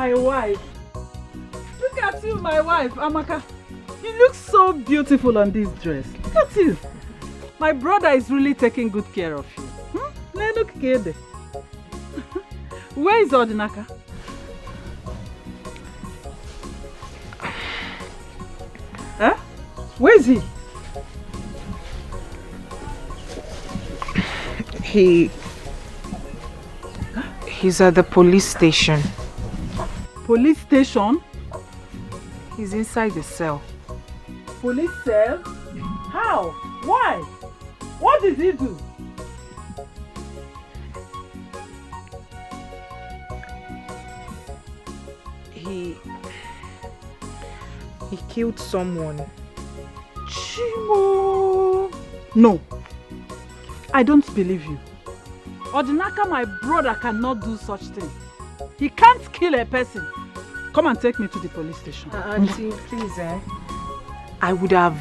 my wife. Look at you, my wife, Amaka. You look so beautiful on this dress. Look at you. My brother is really taking good care of you. Look good. Where is Odinaka? Huh? Where is he? He's at the police station. Police station? He's inside the cell. Police cell? How? Why? What did he do? He killed someone. Chimo! No. I don't believe you. Odinaka, my brother, cannot do such thing. He can't kill a person. Come and take me to the police station. Auntie, please, I would have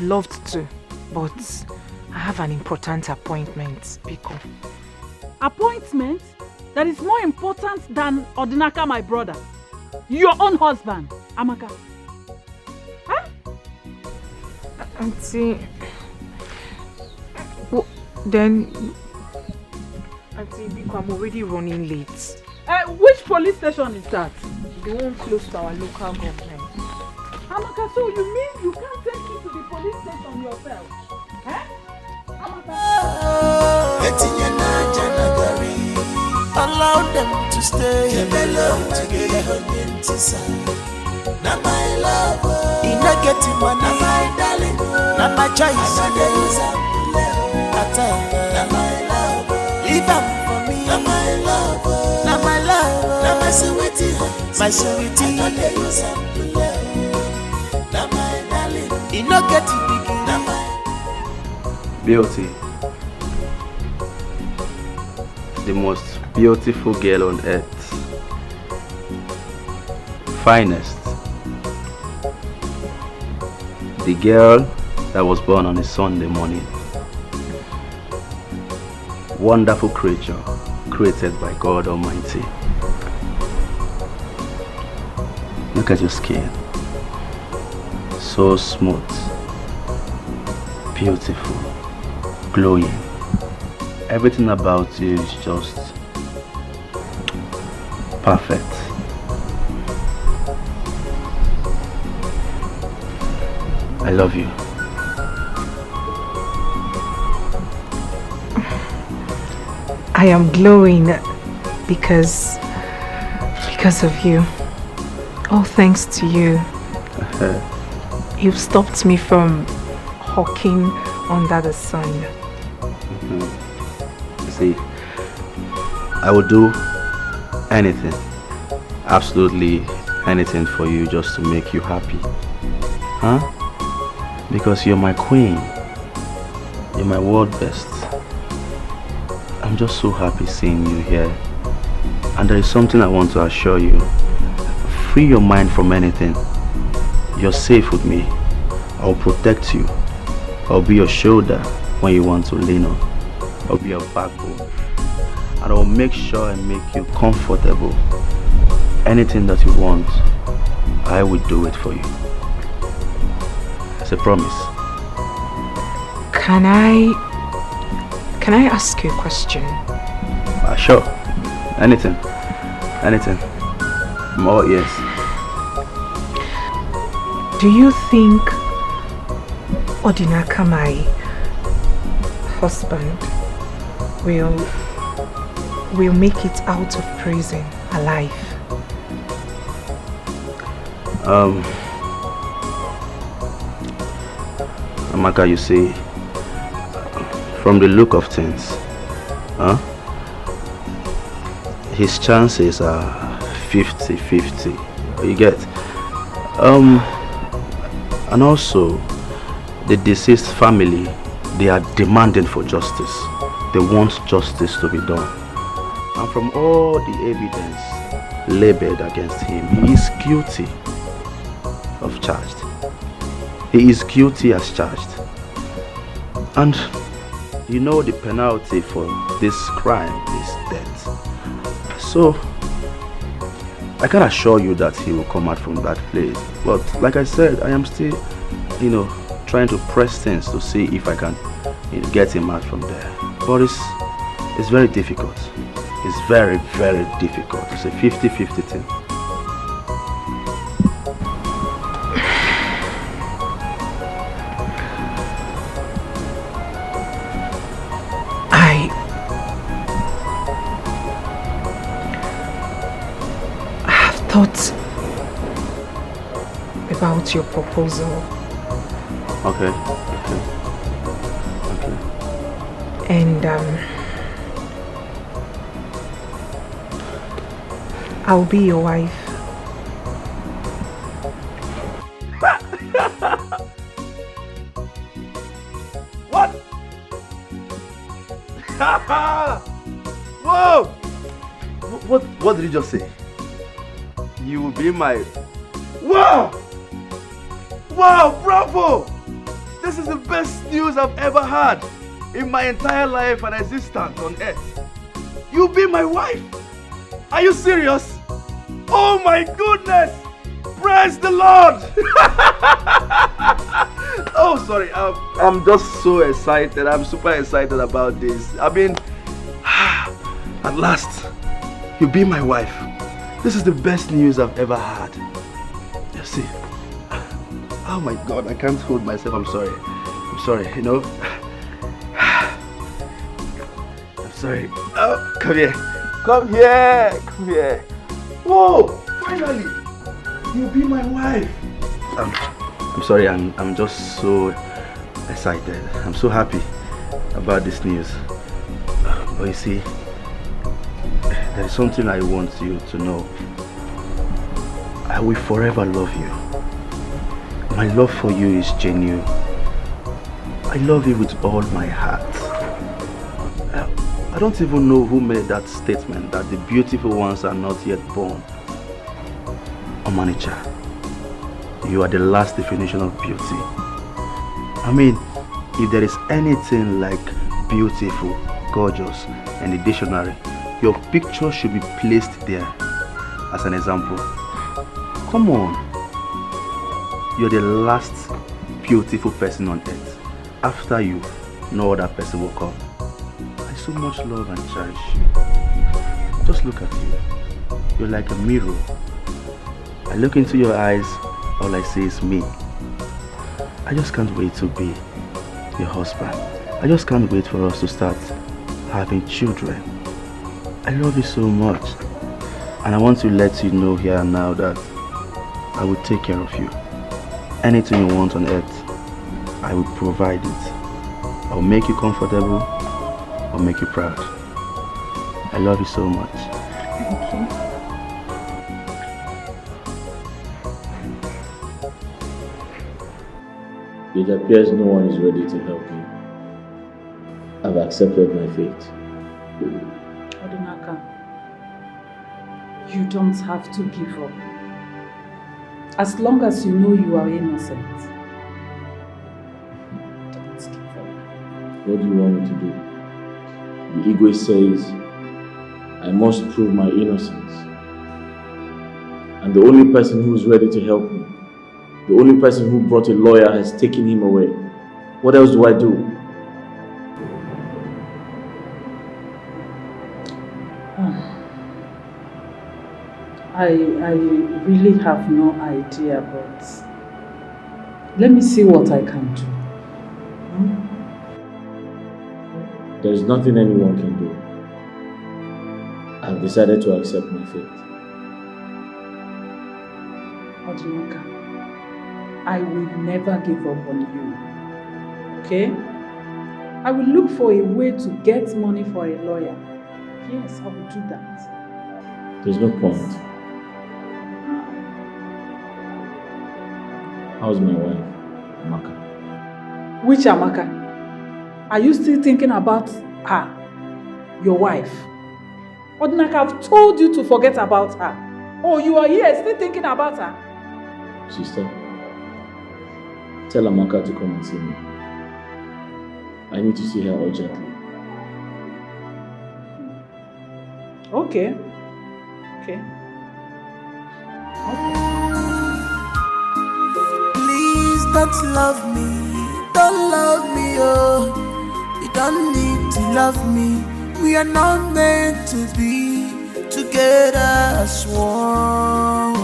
loved to, but I have an important appointment, Biko. Appointment? That is more important than Odinaka, my brother. Your own husband, Amaka. Huh? Auntie, then, Auntie Biko, I'm already running late. Which police station is that? The one close to our local government. Amaka, so you mean you can't take me to the police station yourself? Eh? Amaka? Allow them to stay together. Now my love, in a getting money, now my darling, now my choice. Now my love, leave them for me. Now my love, now my love, now my sweetie, my sweetie. Now my darling, in a getting big. Beauty, the most beautiful girl on earth, finest, the girl that was born on a Sunday morning, wonderful creature created by God Almighty. Look at your skin, so smooth, beautiful, glowing. Everything about you is just perfect. I love you. I am glowing because of you. All thanks to you. You've stopped me from hawking under the sun. See, I would do anything, absolutely anything for you just to make you happy. Huh? Because you're my queen. You're my world best. I'm just so happy seeing you here. And there is something I want to assure you. Free your mind from anything. You're safe with me. I'll protect you. I'll be your shoulder when you want to lean on. I'll be your backbone. And I'll make sure I make you comfortable. Anything that you want, I will do it for you. It's a promise. Can I ask you a question? Sure. Anything. Anything. I'm all ears. Do you think Odinaka, my husband, will make it out of prison alive? Amaka, you see, from the look of things, his chances are 50-50. You get? And also, the deceased family, they are demanding for justice. They want justice to be done. And from all the evidence labeled against him, he is guilty of charged. He is guilty as charged. And you know the penalty for this crime is death. So, I can assure you that he will come out from that place. But like I said, I am still, trying to press things to see if I can get him out from there. But it's very difficult. It's very, very difficult. It's a 50-50 thing. Thought about your proposal. Okay. And I'll be your wife. What? Whoa! What did you just say? You will be my... Wow! Wow, bravo! This is the best news I've ever had in my entire life and existence on earth. You'll be my wife! Are you serious? Oh my goodness! Praise the Lord! Oh, sorry. I'm just so excited. I'm super excited about this. I mean, at last, you'll be my wife. This is the best news I've ever had. You see? Oh my God, I can't hold myself. I'm sorry. I'm sorry, I'm sorry. Oh, come here. Come here. Come here. Whoa! Finally! You'll be my wife. I'm sorry, I'm just so excited. I'm so happy about this news. But you see, there is something I want you to know. I will forever love you. My love for you is genuine. I love you with all my heart. I don't even know who made that statement that the beautiful ones are not yet born. Omanicha, you are the last definition of beauty. I mean, if there is anything like beautiful, gorgeous in the dictionary, your picture should be placed there as an example. Come on. You're the last beautiful person on earth. After you, no other person will come. I so much love and cherish you. Just look at you. You're like a mirror. I look into your eyes, all I see is me. I just can't wait to be your husband. I just can't wait for us to start having children. I love you so much. And I want to let you know here and now that I will take care of you. Anything you want on earth, I will provide it. I will make you comfortable. I'll make you proud. I love you so much. Thank you. It appears no one is ready to help me. I've accepted my fate. Odinaka, you don't have to give up. As long as you know you are innocent, don't give up. What do you want me to do? The ego says I must prove my innocence. And the only person who is ready to help me, the only person who brought a lawyer, has taken him away. What else do I do? I really have no idea, but let me see what I can do. There's nothing anyone can do. I've decided to accept my fate. Odinaka, I will never give up on you. Okay? I will look for a way to get money for a lawyer. Yes, I will do that. There's no point. How's my wife, Amaka? Which Amaka? Are you still thinking about her? Your wife? Odinaka, I've told you to forget about her. Oh, you are here still thinking about her? Sister, tell Amaka to come and see me. I need to see her urgently. Okay. Okay. Please don't love me, oh. You don't need to love me. We are not meant to be together as one.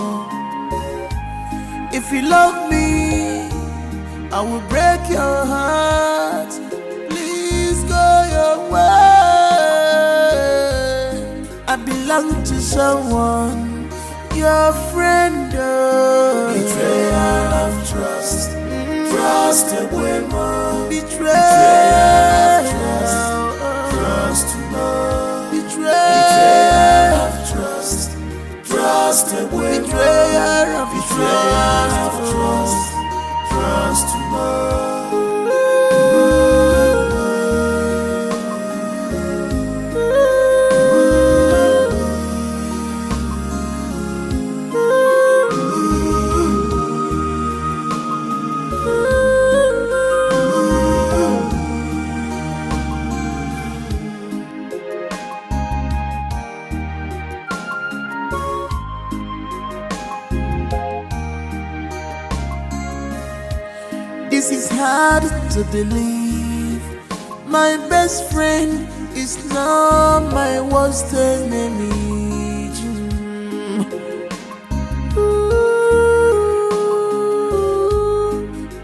If you love me, I will break your heart. Please go your way. I belong to someone, your friend. Oh. Betrayal of trust, trust away more. Betrayal of trust to love. Betrayal of trust, trust away. Betrayal of trust, trust to love. This is hard to believe. My best friend is now my worst enemy.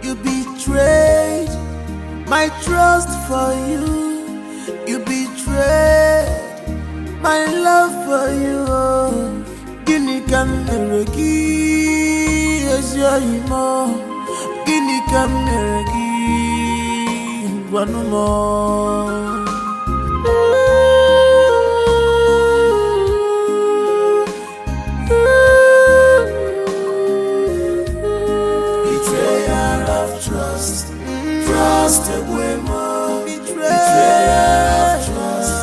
You betrayed my trust for you. You betrayed my love for you. Guinea can as your emo. Guinea Cameragi, one more. Betrayal of trust, trust away more. Betrayal of trust,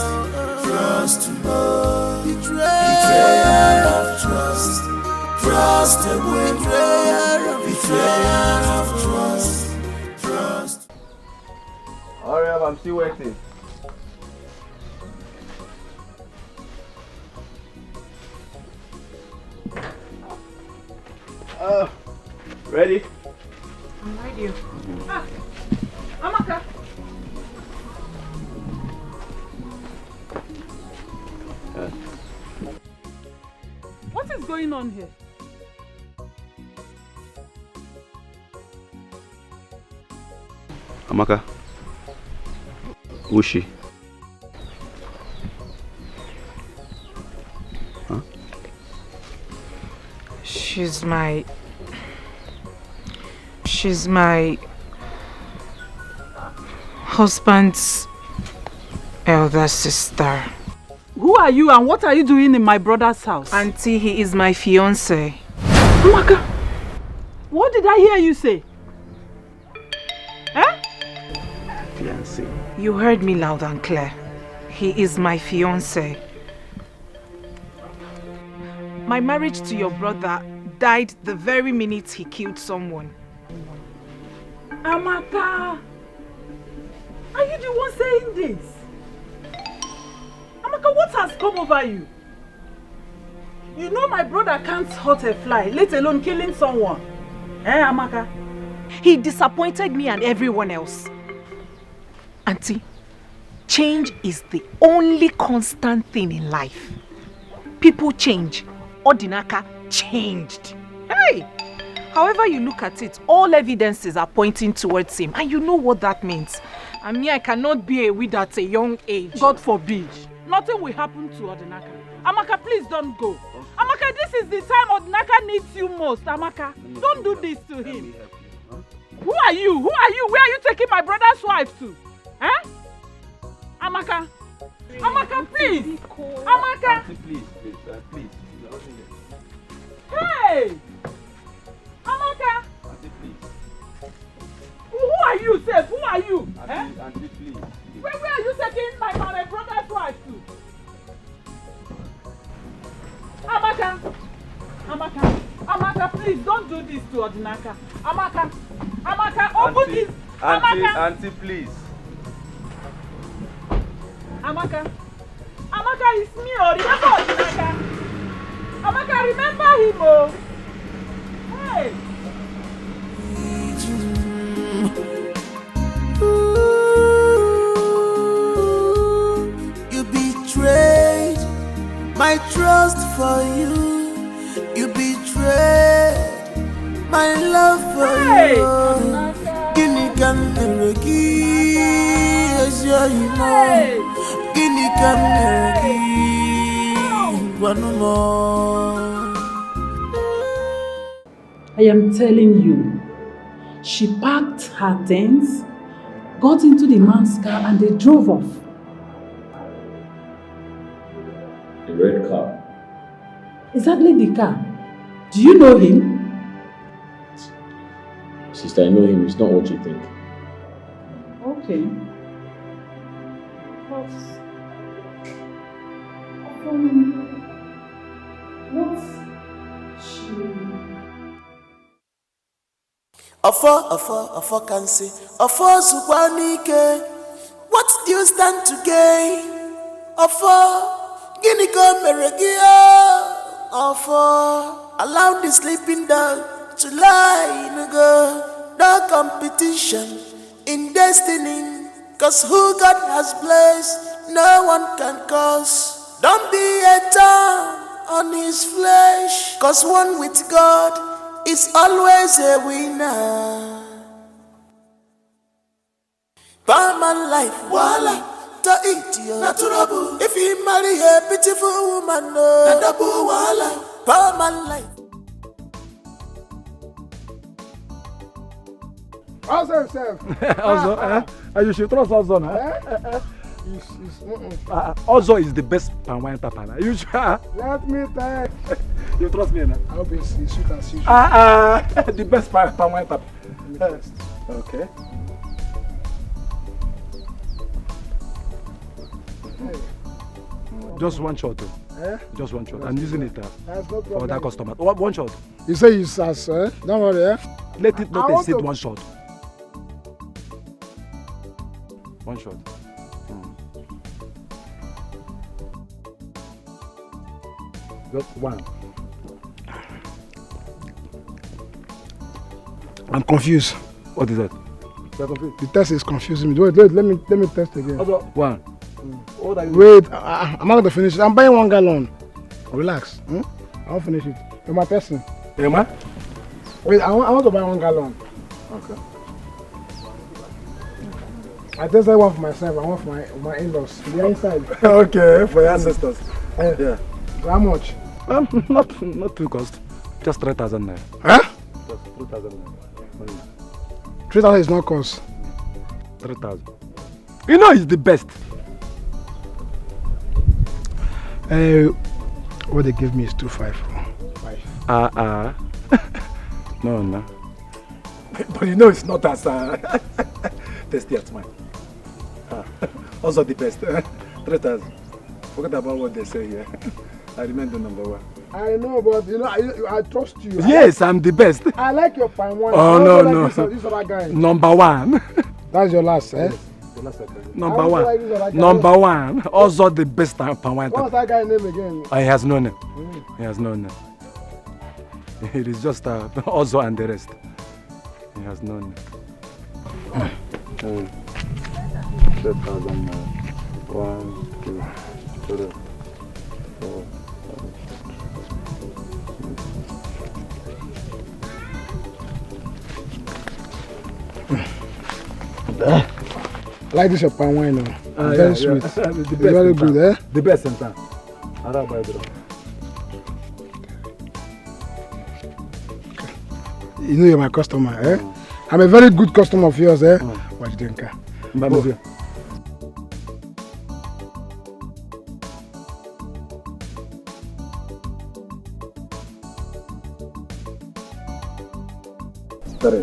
trust to more. Betrayal of trust, trust away more. Betrayal of trust, trust. Hurry up, I'm still waiting. Ready? I'm ready. Amaka. What is going on here? Amaka, who's she? Huh? She's my husband's elder sister. Who are you and what are you doing in my brother's house? Auntie, he is my fiancé. Amaka, what did I hear you say? Eh? Fiancé. You heard me loud and clear. He is my fiancé. My marriage to your brother died the very minute he killed someone. Amaka, are you the one saying this? Amaka, what has come over you? You know my brother can't hurt a fly, let alone killing someone. Eh, Amaka? He disappointed me and everyone else. Auntie, change is the only constant thing in life. People change. Odinaka changed. Hey! However you look at it, all evidences are pointing towards him. And you know what that means. And me, I cannot be a widow at a young age. God forbid. Nothing will happen to Odinaka. Amaka, please don't go. Amaka, this is the time Odinaka needs you most. Amaka, don't do this to him. Who are you? Who are you? Where are you taking my brother's wife to? Eh? Amaka. Amaka, please. Amaka. Auntie, please. Hey! Amaka. Auntie, please. Who are you, Seth? Who are you? Auntie, please. Where are you taking my brother's wife to? Amaka. Amaka, please don't do this to Odinaka. Amaka, open this. Auntie, please. Amaka, it's me, Odinaka. Amaka, remember him, oh. Hey. You betrayed my trust for you. You betrayed my love for you. Guinea can never give, as you know. Guinea can never give one more. I am telling you, she packed her things, got into the man's car, and they drove off. The red car. Exactly the car. Do you know him? Sister, I know him. It's not what you think. Okay. What's she... Afo can say, Afo Zukwanike, what do you stand to gain? Afo, Guinea Meregia, Afo, allow the sleeping dog to lie in a girl. No competition in destiny, cause who God has blessed, no one can curse. Don't be a thorn on his flesh, cause one with God is always a winner. Palman life, wala, to eat you, naturable. If you marry a beautiful woman, no, double wala, Palman life. Also himself. Also, you should trust Ozo, Ozo is the best palm wine papa. You should. Let me tell you trust me, na? I hope it's sweet as usual. The best palm wine papa. Okay. Just one shot. Just one shot. I'm using it for that customer. One shot. You say you sass, Don't worry, Let it not exceed one shot. One shot. Just one. I'm confused. What is that? You're confused? The test is confusing me. Wait, let me test again. One. What are you Wait, I'm not going to finish it. I'm buying 1 gallon. Relax. I won't finish it. You're my person. Emma? Wait, I want to buy 1 gallon. Okay. I tested one for myself. I want for my in-laws. They're inside. Okay, for your ancestors. Yeah. How much? Not too cost. Just 3,000 naira. Huh? Just 3,000 naira. 3,000 is not cost. 3,000. You know it's the best. What they give me is 254. No. But you know it's not as tasty as mine. Also the best. 3,000. Forget about what they say here. I remember number one. I know, but you know, I trust you. Yes, I'm the best. I like your palm wine. Oh, no. This other guy. Number one. That's your last, eh? Yes, the last number one. Like number one. Also the best palm wine. What's that guy's name again? He has no name. He has no name. It is just Ozo and the rest. He has no name. 3,000. 1, 2, 3, 4. I like this your palm wine, very sweet. The it's very good, eh? The best in town. You know you're my customer, eh? I'm a very good customer of yours, eh? What do you think?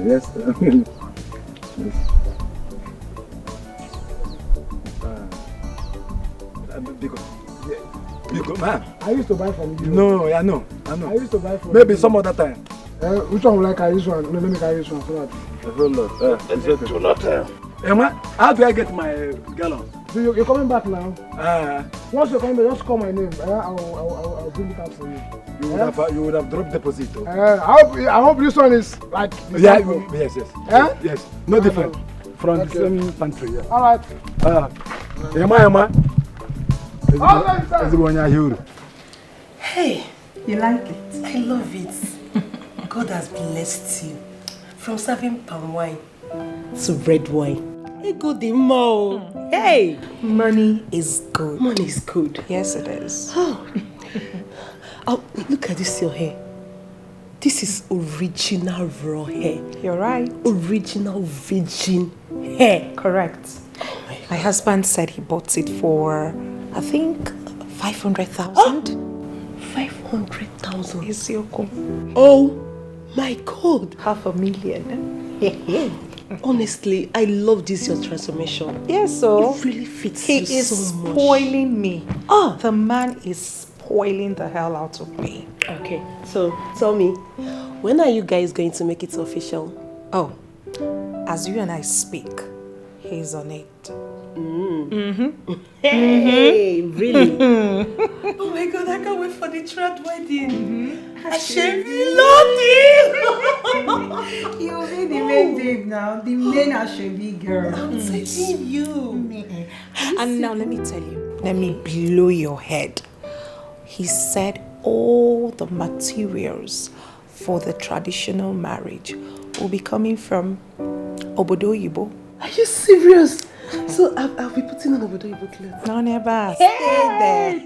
Yes. Because, man. I used to buy from you. No, I know. I used to buy from maybe you. Some other time. Which one will I carry this one? No, let me carry this one so that. A whole lot. Emma, how do I get my gallon? So you're coming back now? Ah. Once you're coming back, just call my name. I'll bring it out for you. You would have dropped deposit. I hope this one is like... Yes. Yes. No different. From the same country, yeah. Alright. Yama. Hey, you like it? I love it. God has blessed you. From serving palm wine to red wine. Hey, good mo. Hey! Money is good. Money is good. Yes, it is. Oh, look at this, your hair. This is original raw hair. You're right. Original virgin hair. Correct. My husband said he bought it for, I think, 500,000. 500,000. Isioko. Oh my God. 500,000. Honestly, I love this your transformation. Yes, so it really fits he you is so much. spoiling me. The man is spoiling the hell out of me. Okay, so tell me, when are you guys going to make it official? Oh, as you and I speak, he's on it. Hey, really? Oh my God, I can't wait for the third wedding. Ashebi love you. You'll be the main babe now, the main Ashebi girl. I'm telling you. And now let me tell you, let me blow your head. He said all the materials for the traditional marriage will be coming from Obodo Yibo. Are you serious? So I'll be putting on Obodo Yibo clothes. No, never. Stay there.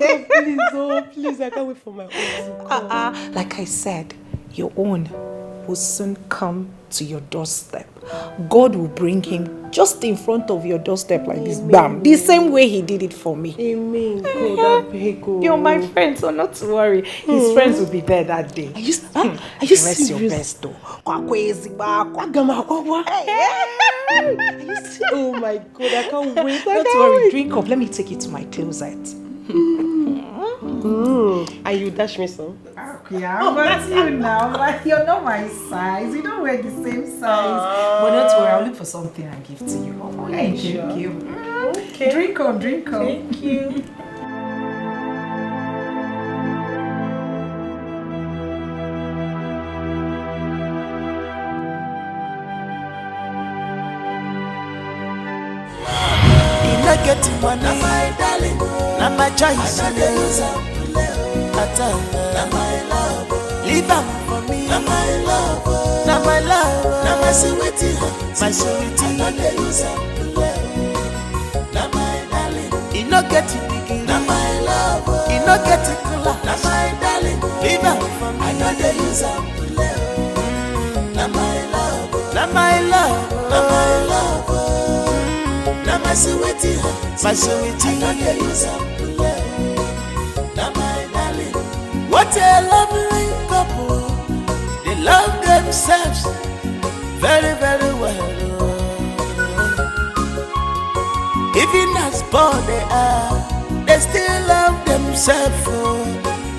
Please, I can't wait for my own. Like I said, your own will soon come to your doorstep. God will bring him just in front of your doorstep like this, bam, the same way he did it for me. Amen. God, I beg you. You're my friend, so not to worry. His friends will be there that day. Are you Rest serious? your best though. Are you serious? Oh my God, I can't wait. Don't worry, drink up. Let me take you to my closet. And you dash me some? Yeah, but you now, but you're not my size. You don't wear the same size. But don't worry, I'll look for something and give to you. Oh, thank you. Okay. Drink on. Thank you. Getting money, my darling, not my choice. Not my love, leave out for me. Not my love, not my love, not my sweetie, my sweetie. Not the use not my darling, you not get it big. Not my love, you not get it cooler. Not my darling, leave out for me. I not the use not my love, not my love, not my love. My sweetie, I know you something. Now my darling, what a lovely couple. They love themselves very, very well. Even as poor they are, they still love themselves.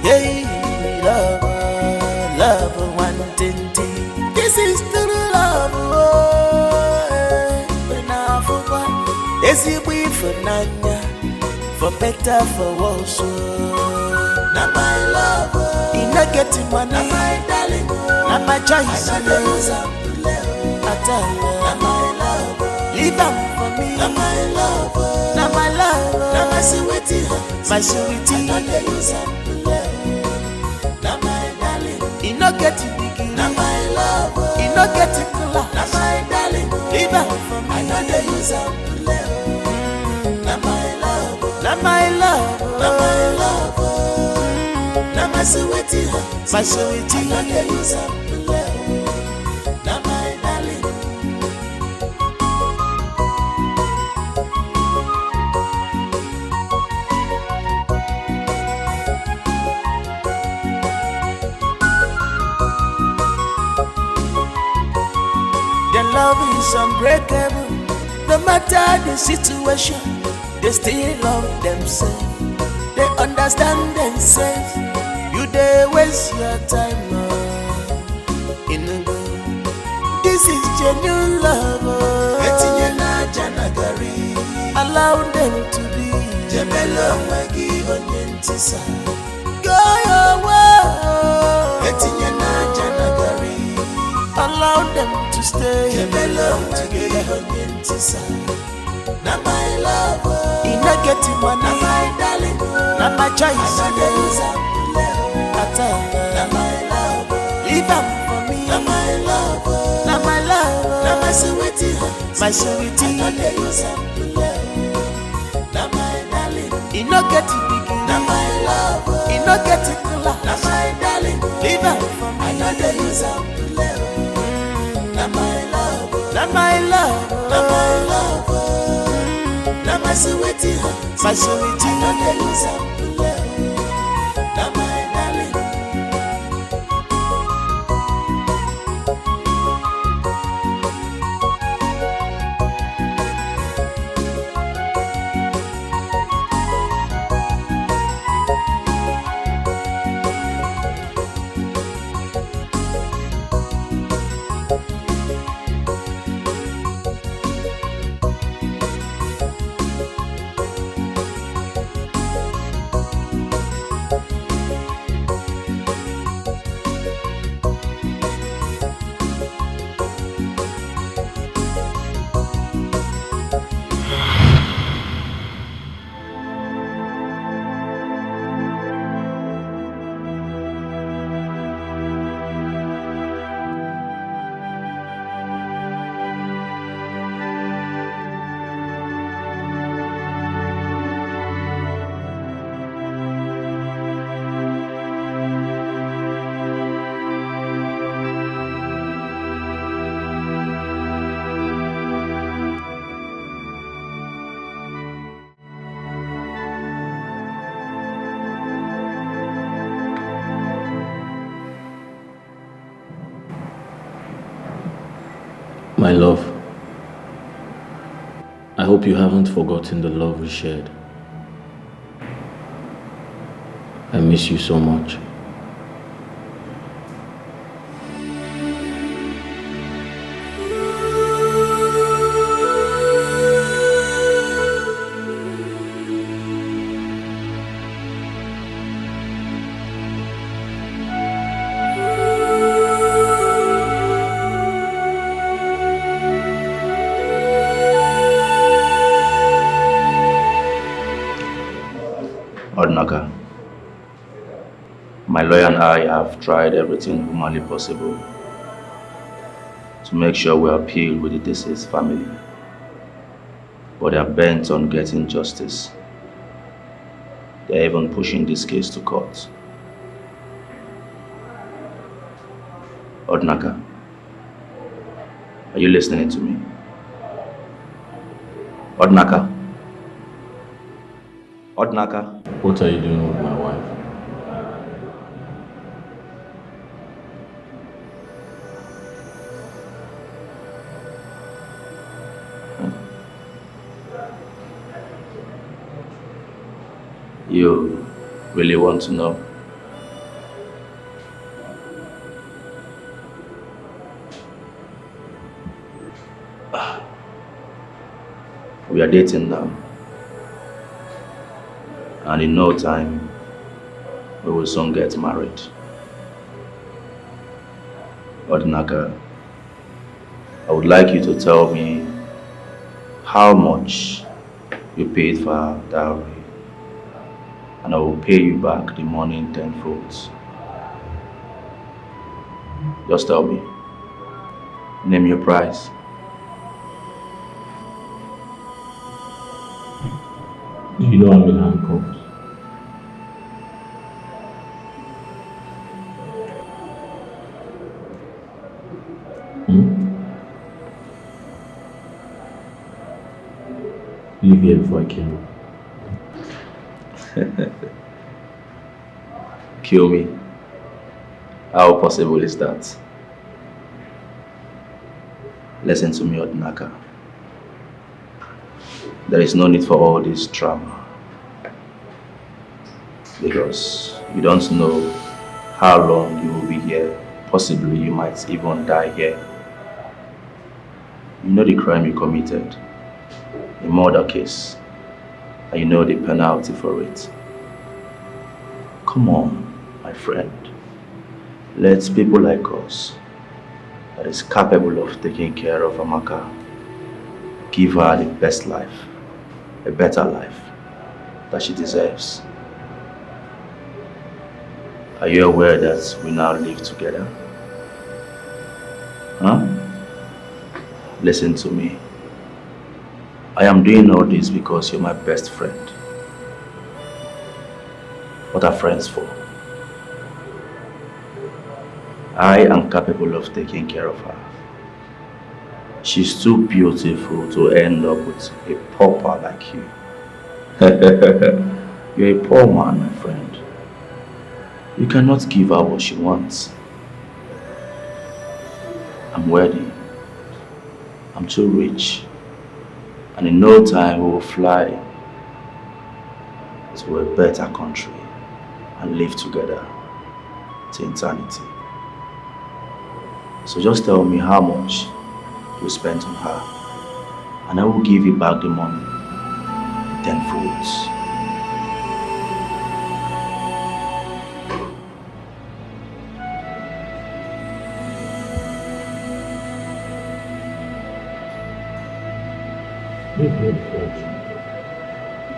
Hey, love, one thing. This is true love. Easy way for Nanya, for better, for worse. Now my love, in not getting money, now my darling, now my choice. I know you something. Now my love, leave them for me. Now my love, now my love, now my sweetie, my sweetie. I know you something. Now my darling, in not getting big, now my love, in not getting cooler. Now my darling, leave them for me. I know you something. Not my love, not my love, not my sweetie, my sweetie. I know you something. Not my darling. Their love is unbreakable, no matter the situation. They still love themselves. They understand themselves. You they waste your time in the good. This is genuine love. I allow them to be. Jebelo magi onyentisa. Go your way. Etinye na janagari. Allow them to stay. Jebelo magi onyentisa. Na my love. Ina getting money. Na my darling. Na my choice. Na my love. Leave them for me. Na my love. Na my love. Na my sweetie. My sweetie. Na my darling. You no get it big. Na my love. You no get it cool. Na my darling. Leave them for me. I know they use up to live. Na my love. Na my love. Na my love. Na my sweetie. My sweetie. I know they use up to live. Na my darling. My love, I hope you haven't forgotten the love we shared. I miss you so much. Odinaka, my lawyer and I have tried everything humanly possible to make sure we appeal with the deceased family, but they are bent on getting justice. They are even pushing this case to court. Odinaka, are you listening to me? Odinaka? Odinaka? What are you doing with my wife? You really want to know? We are dating now. And in no time, we will soon get married. Odinaka, I would like you to tell me how much you paid for our dowry, and I will pay you back the money in tenfold. Just tell me. Name your price. Do you know I'm in handcuffs? Leave here before I kill you. Kill me? How possible is that? Listen to me, Odinaka. There is no need for all this drama. Because you don't know how long you will be here. Possibly you might even die here. You know the crime you committed. A murder case. and you know the penalty for it. Come on, my friend. Let people like us, that is capable of taking care of Amaka, give her the best life, a better life that she deserves. Are you aware that we now live together? Huh? Listen to me. I am doing all this because you're my best friend. What are friends for? I am capable of taking care of her. She's too beautiful to end up with a pauper like you. You're a poor man, my friend. You cannot give her what she wants. I'm worthy. I'm too rich. And in no time we will fly to a better country and live together to eternity. So just tell me how much you spent on her, and I will give you back the money tenfold.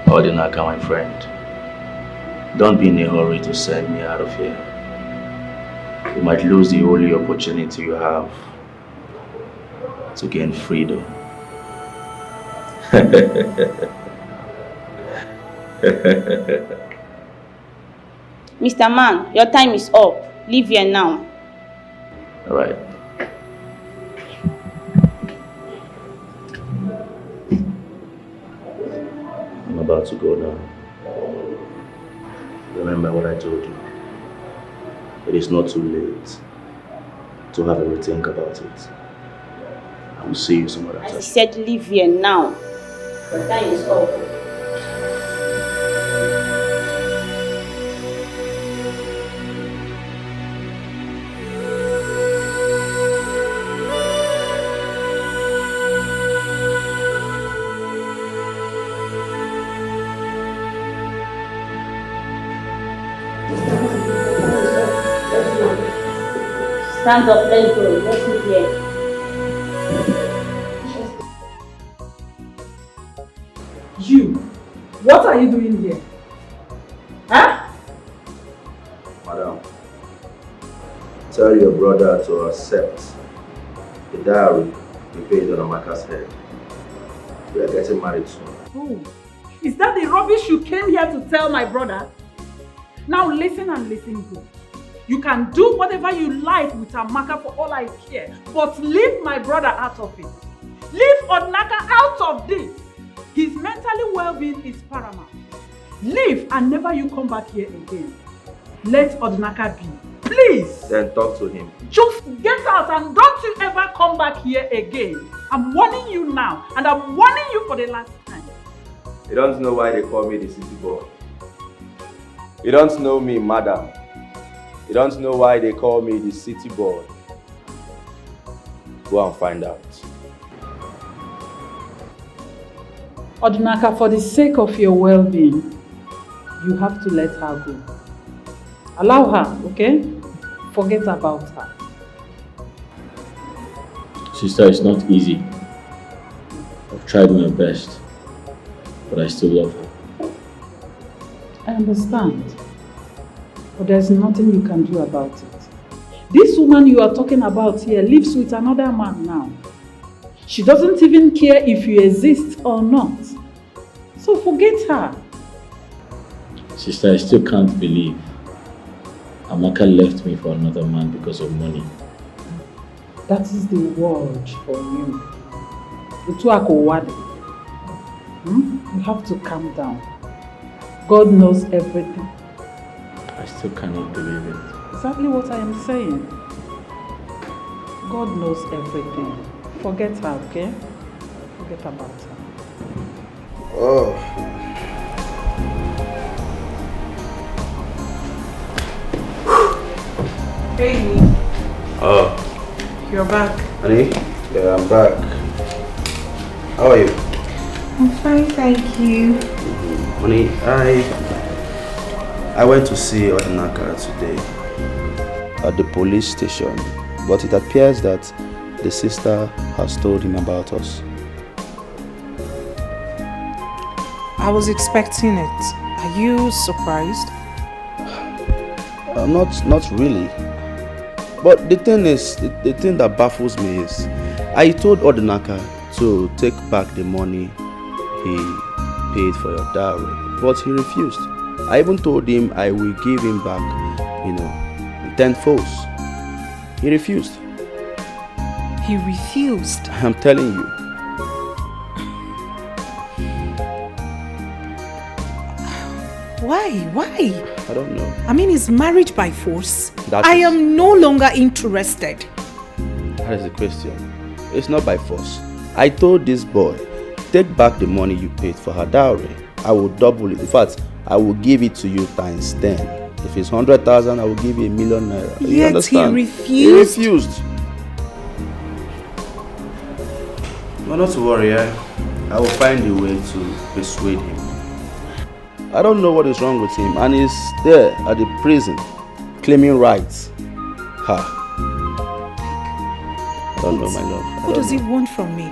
Odinaka, my friend, don't be in a hurry to send me out of here. You might lose the only opportunity you have to gain freedom. Mr. Man, your time is up. Leave here now. All right. I'm about to go now. Remember what I told you. It is not too late to have a rethink about it. I will see you some other time. I said leave here now. Your time is up. Stand up, let's go. Let's sit here. You, what are you doing here? Huh? Madam, tell your brother to accept the dowry we paid on Amaka's head. We are getting married soon. Oh, is that the rubbish you came here to tell my brother? Now listen and listen good. You can do whatever you like with Amaka for all I care, but leave my brother out of it. Leave Odinaka out of this. His mentally well-being is paramount. Leave and never you come back here again. Let Odinaka be. Please. Then talk to him. Just get out and don't you ever come back here again. I'm warning you now, and I'm warning you for the last time. You don't know why they call me the city boy. You don't know me, madam. You don't know why they call me the city boy. Go and find out. Odinaka, for the sake of your well-being, you have to let her go. Allow her, okay? Forget about her. Sister, it's not easy. I've tried my best, but I still love her. I understand. But there's nothing you can do about it. This woman you are talking about here lives with another man now. She doesn't even care if you exist or not. So forget her. Sister, I still can't believe Amaka left me for another man because of money. That is the word for you. You have to calm down. God knows everything. I still cannot believe it. Exactly what I am saying. God knows everything. Forget her, okay? Forget about her. Oh. Hey, Oh. you're back. Honey? Yeah, I'm back. How are you? I'm fine, thank you. Honey, I went to see Odinaka today at the police station, but it appears that the sister has told him about us. I was expecting it. Are you surprised? Not really. But the thing is, the thing that baffles me is, I told Odinaka to take back the money he paid for your dowry, but he refused. I even told him I will give him back, in tenfold. He refused. He refused? I'm telling you. Why? I don't know. I mean, is marriage by force? That I is- am no longer interested. That is the question. It's not by force. I told this boy, take back the money you paid for her dowry. I will double it. In fact, I will give it to you times 10. If it's 100,000, I will give you 1,000,000 naira. You Yet understand? he refused? He refused. Well, not to worry, I will find a way to persuade him. I don't know what is wrong with him, and he's there at the prison claiming rights. Ha. I don't know, my love. What does he want from me?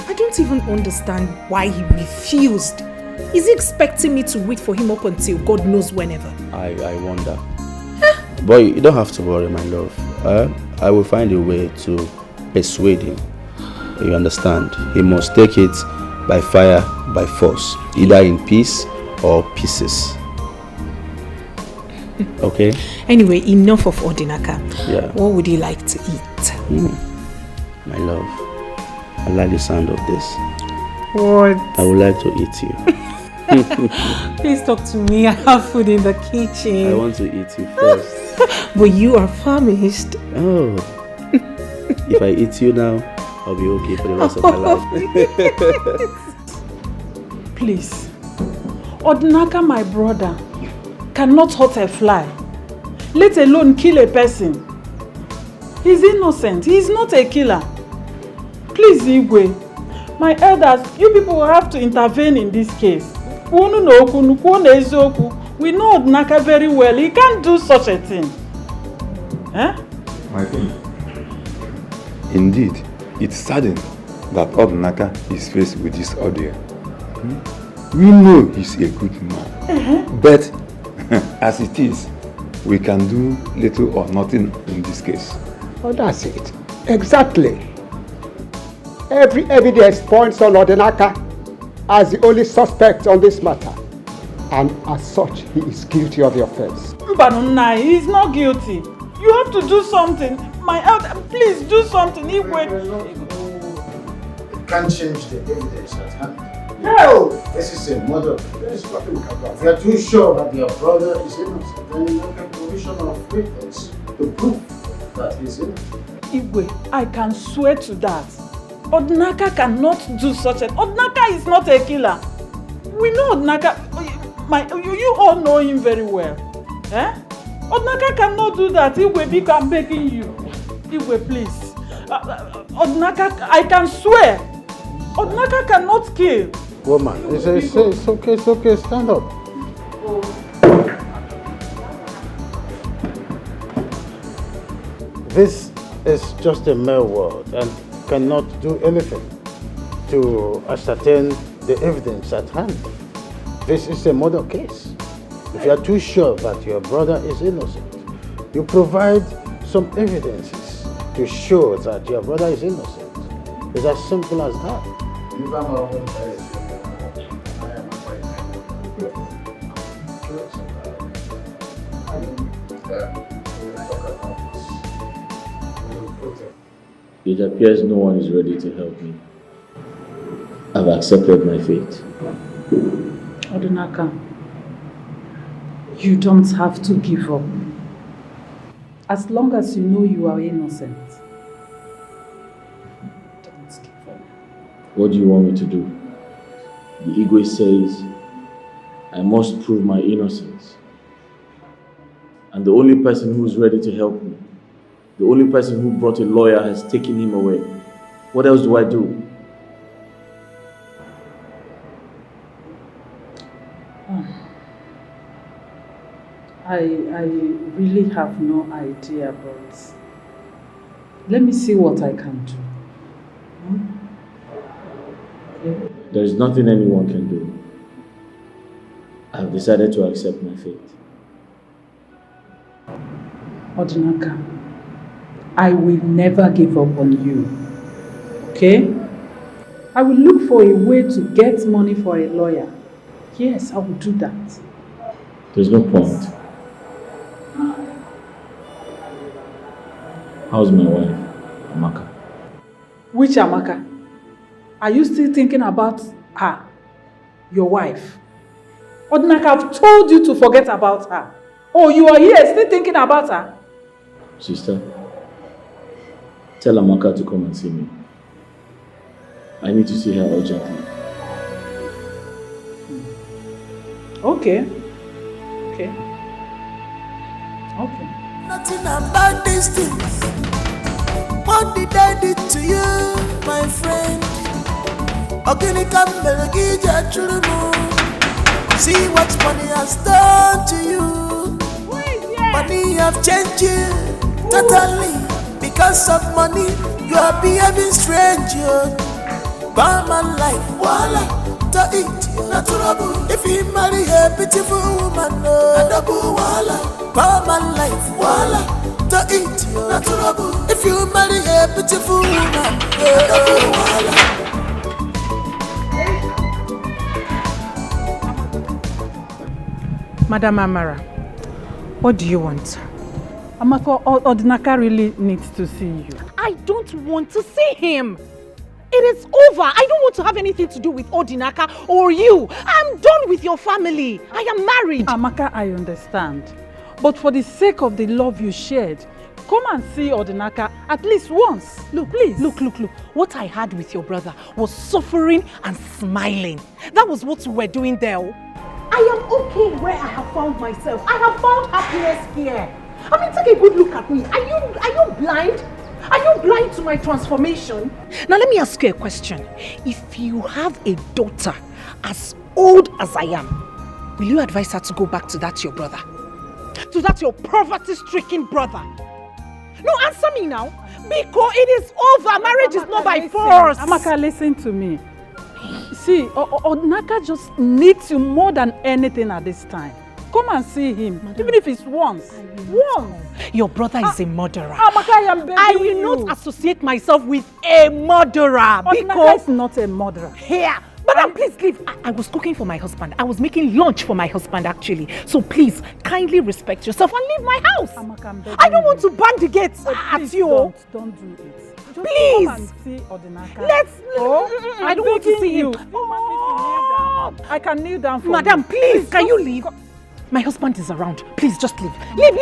I don't even understand why he refused. Is he expecting me to wait for him up until God knows whenever? I wonder. Boy, you don't have to worry, my love. I will find a way to persuade him. You understand? He must take it by fire, by force, either in peace or pieces. Okay? Anyway, enough of Odinaka. Yeah. What would you like to eat? My love, I like the sound of this. What? I would like to eat you. Please talk to me. I have food in the kitchen. I want to eat you first. But you are famished. Oh. If I eat you now, I'll be okay for the rest of my life. Please. Odinaka, my brother, cannot hurt a fly, let alone kill a person. He's innocent. He's not a killer. Please, Igwe, my elders, you people will have to intervene in this case. We know Odinaka very well. He can't do such a thing. My king, indeed, it's saddened that Odinaka is faced with this ordeal. We know he's a good man, but as it is, we can do little or nothing in this case. Oh, that's it. Exactly. Every evidence points on Odinaka as the only suspect on this matter. And as such, he is guilty of the offense. Mbanunai, he's not guilty. You have to do something. My elder, please do something. Igwe. It can't change the evidence at hand. No! This is a murder. There is nothing we can do. If you are too sure that your brother is innocent, then you make a provision of witness to prove that he's innocent. Igwe, I can swear to that. Odinaka cannot do such a... Odinaka is not a killer. We know Odinaka. You all know him very well. Odinaka cannot do that. Igwe, I'm begging you. Igwe, please. Odinaka, I can swear. Odinaka cannot kill. Woman, it's okay, stand up. This is just a mere word and cannot do anything to ascertain the evidence at hand. This is a murder case. If you are too sure that your brother is innocent, you provide some evidences to show that your brother is innocent. It's as simple as that. It appears no one is ready to help me. I've accepted my fate. Odinaka, you don't have to give up. As long as you know you are innocent, don't give up. What do you want me to do? The Igwe says I must prove my innocence. And the only person who is ready to help me, the only person who brought a lawyer, has taken him away. What else do I do? I really have no idea, but let me see what I can do. Okay. There is nothing anyone can do. I have decided to accept my fate. Odinaka, I will never give up on you. Okay? I will look for a way to get money for a lawyer. Yes, I will do that. There's no point. How's my wife, Amaka? Which Amaka? Are you still thinking about her? Your wife? Odinaka, I've told you to forget about her. Oh, you are here still thinking about her? Sister, tell Amaka to come and see me. I need to see her urgently. Okay. Okay. Okay. Nothing about these things. What did I do to you, my friend? Odinaka, see what money has done to you. Money have changed you totally. Because of money, you are behaving strange. Buy my life, voila, to eat, natural. If you marry a beautiful woman, double voila. Buy my life, voila, to eat, natural. If you marry a beautiful woman, double voila. Madam Amara, what do you want? Amaka, Odinaka really needs to see you. I don't want to see him. It is over. I don't want to have anything to do with Odinaka or you. I'm done with your family. I am married. Amaka, I understand. But for the sake of the love you shared, come and see Odinaka at least once. Look, please. Look. What I had with your brother was suffering and smiling. That was what we were doing there. I am okay where I have found myself. I have found happiness here. I mean, take a good look at me. Are you blind? Are you blind to my transformation? Now let me ask you a question. If you have a daughter as old as I am, will you advise her to go back to that your brother? To that your poverty-stricken brother? No, answer me now. Because it is over. Marriage is not by force. Amaka, listen to me. See, Odinaka just needs you more than anything at this time. Come and see him, Madam, even if it's once. Your brother is a murderer. Amaka, I am begging I will not associate myself with a murderer. Odinaka is not a murderer. Here. Madam, please leave. I was cooking for my husband. I was making lunch for my husband, actually. So please, kindly respect yourself and leave my house. Amaka, I'm begging I don't want to bang the gates at you. Don't do it. Just please. Come and see Odinaka. I don't want to see him. I can kneel down for Madam, please, can you leave? My husband is around. Please, just leave. Leave.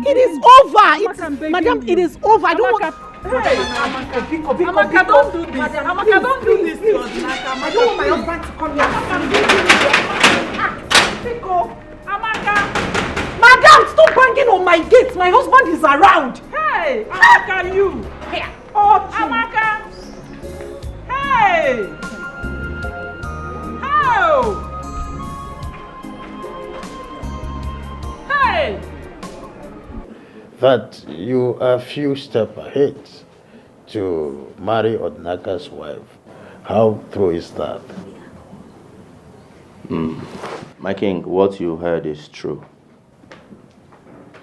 It is over. Madam, it is over. I don't want... Hey, Amaka, don't do this. Amaka, don't do this to Odinaka. I don't want my husband to come here. Amaka. Madam, stop banging on my gate. My husband is around. Hey, Amaka, you. Here. Oh, Amaka. Hey. How? Hey. That you are a few steps ahead to marry Odinaka's wife. How true is that? My king, what you heard is true.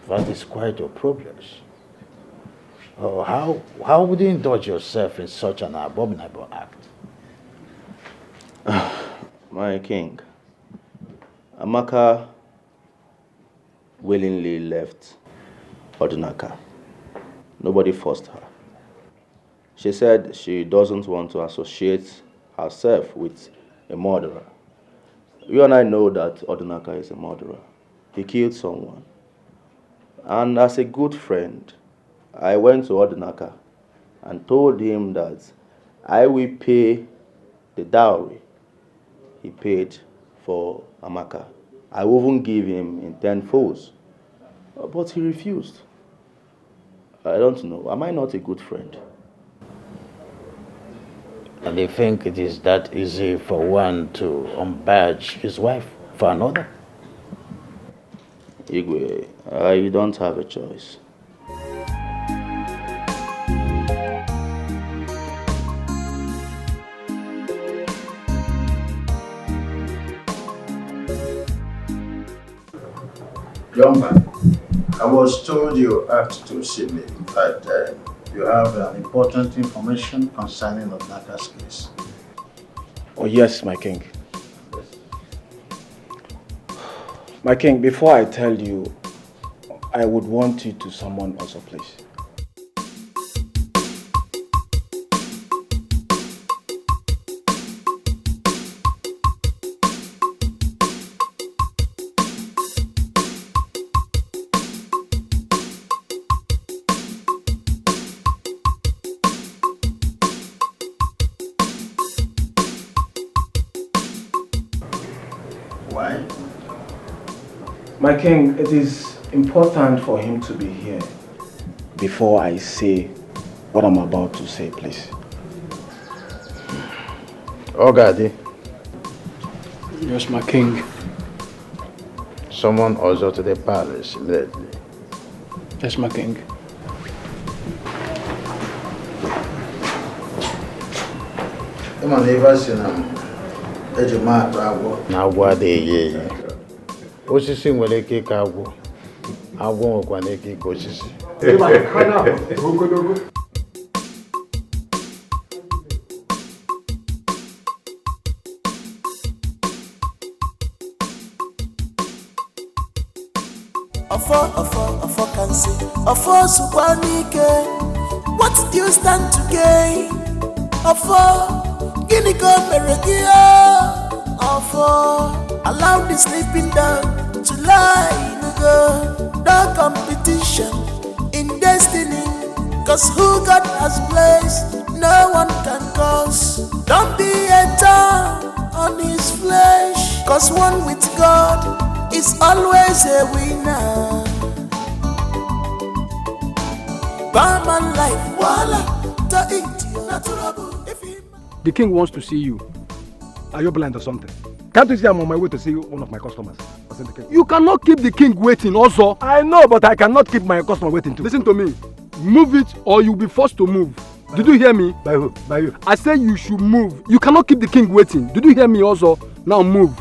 That is quite a problem. Oh, how would you indulge yourself in such an abominable act? My king, Amaka willingly left Odinaka. Nobody forced her. She said she doesn't want to associate herself with a murderer. You and I know that Odinaka is a murderer. He killed someone. And as a good friend, I went to Odinaka and told him that I will pay the dowry he paid for Amaka. I will even give him in 10 folds. But he refused. I don't know. Am I not a good friend? And you think it is that easy for one to unbadge his wife for another? Igwe, you don't have a choice. Young man, I was told you asked to see me, but you have important information concerning Odinaka's case. Oh yes, my king. My king, before I tell you, I would want you to summon also, please. Why? My king, it is important for him to be here before I say what I'm about to say, please. Ogadi. Yes, my king. Summon also to the palace immediately. Yes, my king. Ịma na ebe si na eji maatụ agwọ na agwọ adịghị eyi. Osisi nwere ike ịka agwọ. Agwọ nwekwana ike ịka osisi. Ofo can say, Ofo Subanike, what do you stand to gain? Ofo, Guinea Meregia, Ofo, allow the sleeping dog to lie in no competition in destiny, cause who God has placed, no one can cause. Don't be a thorn on his flesh, cause one with God is always a winner. Barman life, wala, to eat, natural. The king wants to see you. Are you blind or something? Can't you see I'm on my way to see one of my customers? You cannot keep the king waiting also. I know, but I cannot keep my customer waiting too. Listen to me. Move it or you'll be forced to move. Did you hear me? By who? By you. I say you should move. You cannot keep the king waiting. Did you hear me also? Now move.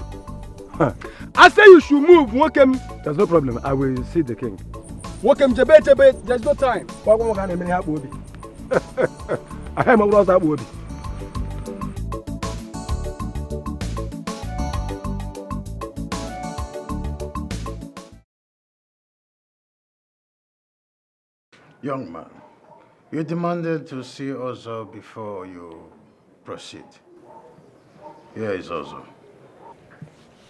Huh. I say you should move. Welcome. There's no problem. I will see the king. Welcome, Jebe. There's no time. I am a Young man, you demanded to see Ozo before you proceed. Here is Ozo.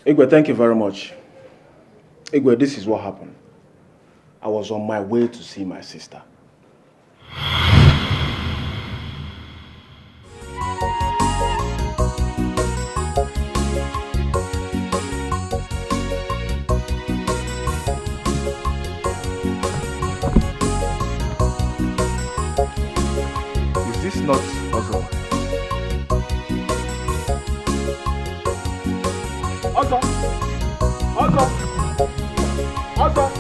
Igwe, thank you very much. Igwe, this is what happened. I was on my way to see my sister. Is this not Ozo? Ozo! Ozo! Ozo!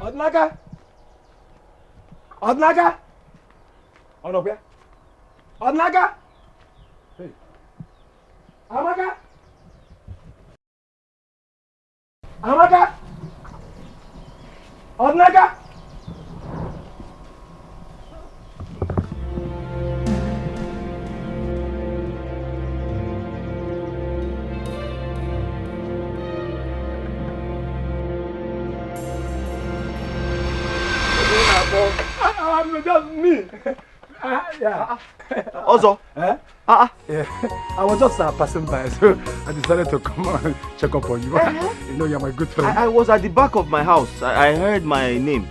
Odinaka! Odinaka! Odinaka! Odinaka! Hey. Amaka! Amaka! Odinaka! Just me. Yeah. Also? Yeah. I was just passing by, so I decided to come and check up on you. You know, you're my good friend. I was at the back of my house. I heard my name.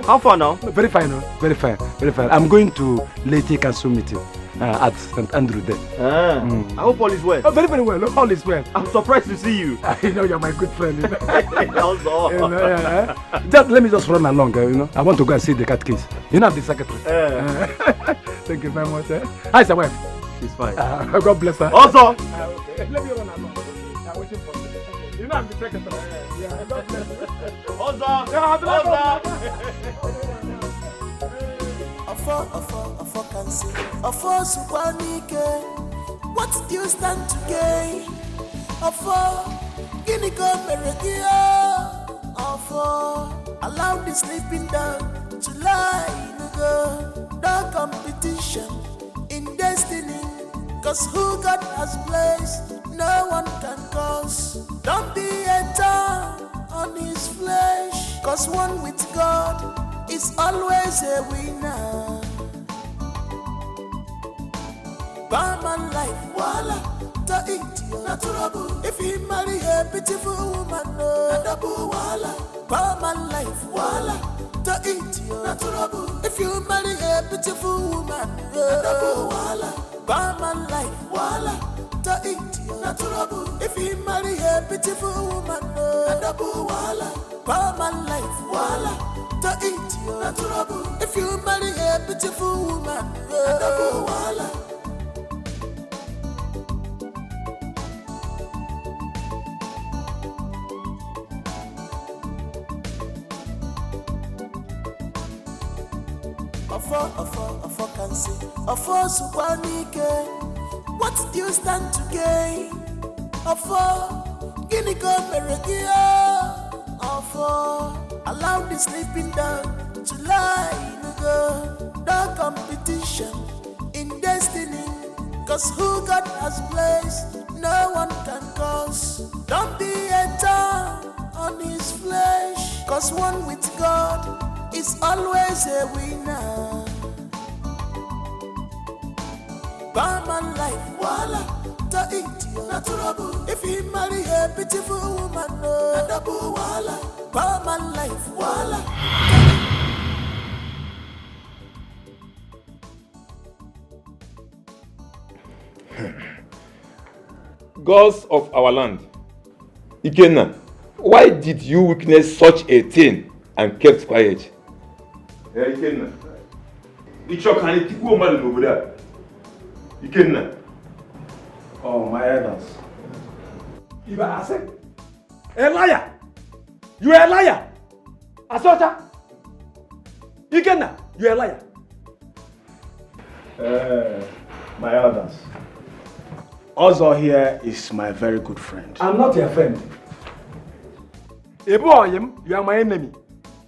How far now? Very fine, no? Very fine, very fine. I'm going to Lady Council meeting at St. Andrew there. I hope all is well. Oh, very, very well. All is well. I'm surprised to see you. I know you're my good friend. You know? Also. You know, just let me just run along. You know, I want to go and see the cat case. You know, I'm the secretary. Thank you very much. Hi, sir, wife. She's fine. God bless her. Also. Okay. Let me run along. I'm waiting for you. You know, I'm the secretary. Yeah, God bless you. Also. What do you stand to gain? Guinea come allow the sleeping dog to lie in the no competition in destiny. Cause who God has placed, no one can cause. Don't be a thorn on his flesh. Cause one with God is always a winner. Barman life, voila, to eat natural. If he marry a beautiful woman, no, voila. Barman life, voila, to eat natural. If you marry a beautiful woman, no, voila. Barman life, voila, to eat natural. If he marry a beautiful woman, no, voila. Barman life, voila, to eat natural. If you marry a beautiful woman, no, voila. What do you stand to gain? Guinea come allow the sleeping dog to lie in the no competition in destiny. Cause who God has placed, no one can cause. Don't be a thorn on his flesh. Cause one with God is always a winner. Barman life, voila, to eat natural. If he marry a beautiful woman, no, voila. Barman life, voila. Gods of our land, Ikenna, why did you witness such a thing and kept quiet? Ikenna, Ikenna. Oh, my elders. You are a liar. You are a liar. Asota. Ikenna, you are a liar. My elders. Ozo here is my very good friend. I'm not your friend. Eboyim, you are my enemy.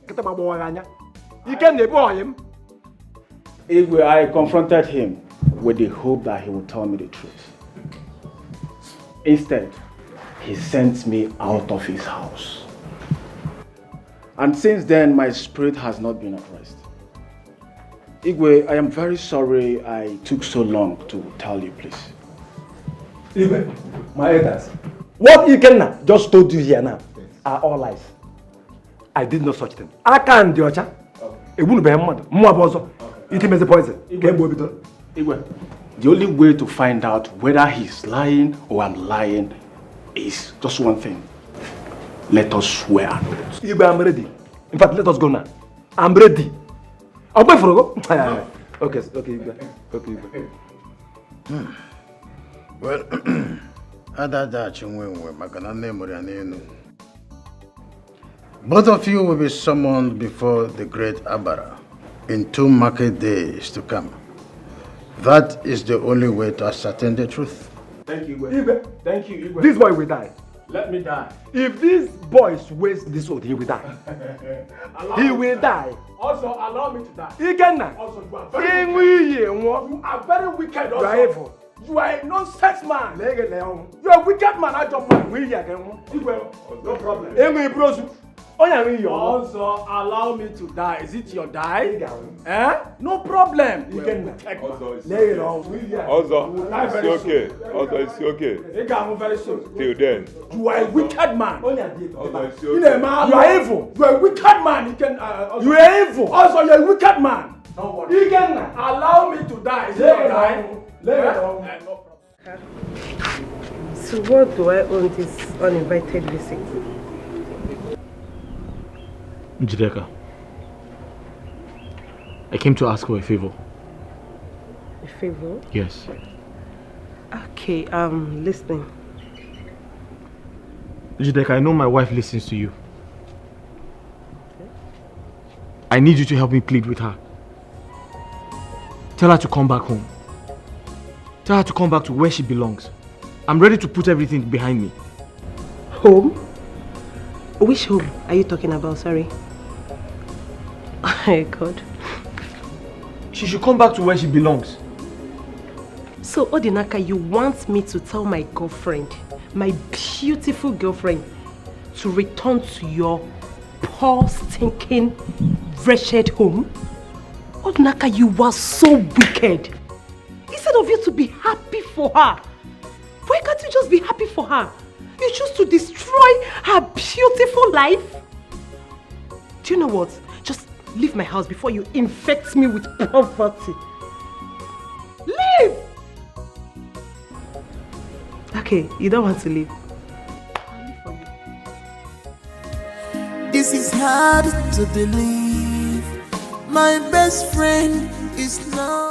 Ikenna, Eboyim. I confronted him with the hope that he would tell me the truth. Instead, he sent me out of his house. And since then, my spirit has not been at rest. Igwe, I am very sorry I took so long to tell you, please. Igwe, my elders, what Ikenna just told you here now are all lies. I did no such thing. I can't do it. It wouldn't be a mother. It is the poison. Igwe, the only way to find out whether he's lying or I'm lying is just one thing. Let us swear. Igwe, I'm ready. In fact, let us go now. I'm ready. I'll wait for you. Okay, Igwe. Okay, Igwe. Well, both of you will be summoned before the great Abara in 2 market days to come. That is the only way to ascertain the truth. Thank you, Igwe. Thank you, Igwe. This boy will die. Let me die. If these boys waste this oath, he will die. He will die. Also, allow me to die. Ikenna. Also, you are very wicked. Also. You are evil. You are a nonsense man. You are a wicked man. I don't mind. No problem. Also, allow me to die. Is it your die? No problem. You can take lay it on. Also, it's okay. Also, it's okay. Very soon. Till then. You are a wicked man. Also, it's You are evil. You are a wicked man. You can. You are evil. Also, you are a wicked man. You can allow me to die. Is it your die? So what do I owe this uninvited visit? Odinaka, I came to ask for a favor. A favor? Yes. Okay, listening. Odinaka, I know my wife listens to you. I need you to help me plead with her. Tell her to come back home. Tell her to come back to where she belongs. I'm ready to put everything behind me. Home? Which home are you talking about? Sorry. Oh my God. She should come back to where she belongs. So, Odinaka, you want me to tell my girlfriend, my beautiful girlfriend, to return to your poor, stinking, wretched home? Odinaka, you are so wicked. Instead of you to be happy for her, why can't you just be happy for her? You choose to destroy her beautiful life? Do you know what? Just leave my house before you infect me with poverty. Leave! Okay, you don't want to leave. I'll leave for you. This is hard to believe. My best friend is not.